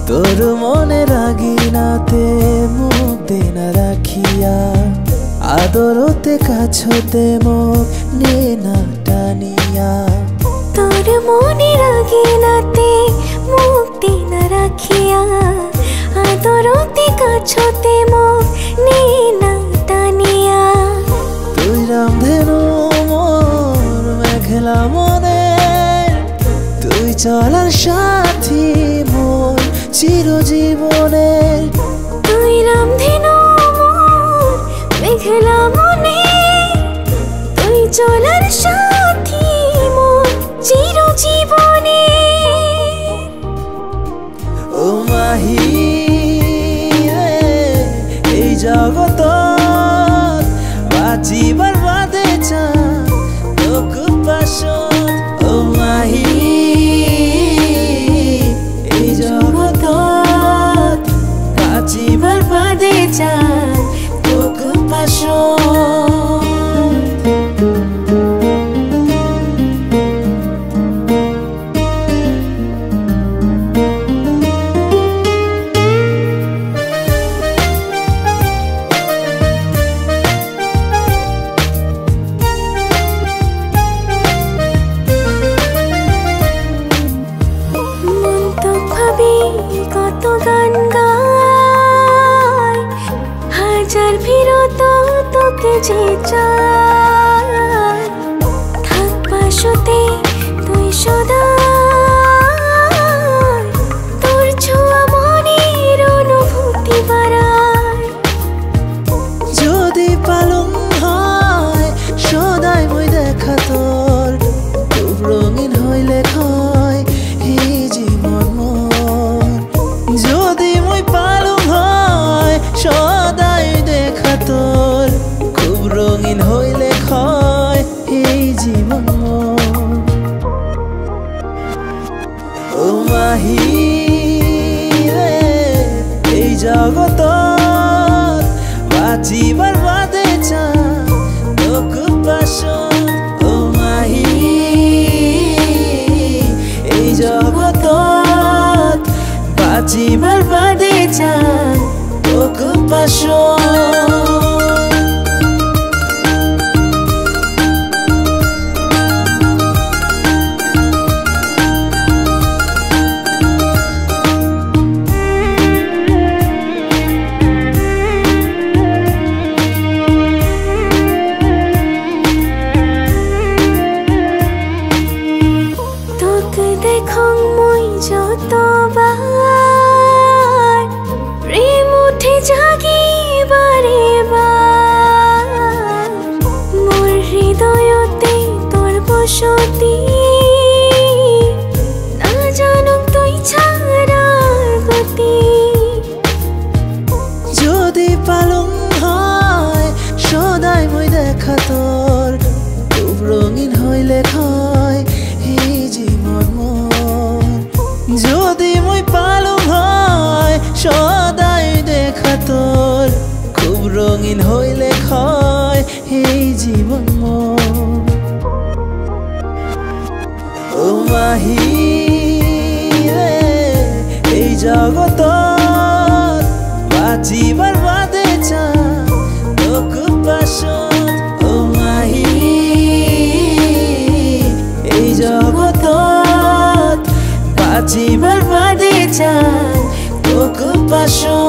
তোর মনে রাগিনাতে মুখ দেনা রাখিয়া আদরতে কাছতে মুখ নে না টানিয়া তোর মনে রাগিনাতে মুখ দেনা রাখিয়া আদরতে কাছতে মুখ নে না টানিয়া তুই রামধেনু মোর মেঘলা মনে তুই চলার সাথী মোর চিরজীবনের তুই রামধেনু মোর মেঘলা মনে তুই চলার সাথী মোর চিরজীবনের ও মাহি এই জগত বাঁচিবার বাদে চা তোক পাশত ও মাহি এই জগত বাঁচিবার বাদে চা তোক পাশত কত গান গায় হাজার বিরত তোকে যে চায় থাক পাশতে তুই সদা তোর ছোঁয়া মনের অনুভূতি বাড়ায় যদি পালন হয় সদাই মই দেখা তোর খুব রঙিন হইলে হয় এই জীবন যদি মই পালন হয় সদাই দেখা তোর খুব রঙিন হইলে হয় এই জীবন ও মাহি এই জগত বাঁচিবার বাদে চা তোক পাশত ও মাহি এই জগত বাঁচিবার বাদে চা তোক পাশত দেখো মই যতবার প্রেম উঠে জাগি বারে বার মোর হৃদয়তে তোর বসতি না জানুক তুই ছাড়ার গতি যদি পালন হয় সদাই মই দেখা তোর খুব রঙিন হইলে হয় এই জীবন যদি মই পালন হয় সদাই দেখা তোর খুব রঙিন হইলে হয় এই জীবন ও মাহি এই জগত বাঁচিবার বাদে চা তোক পাশত ও মাহি এই জগত বাঁচিবার বাদে চা তোক পাশত।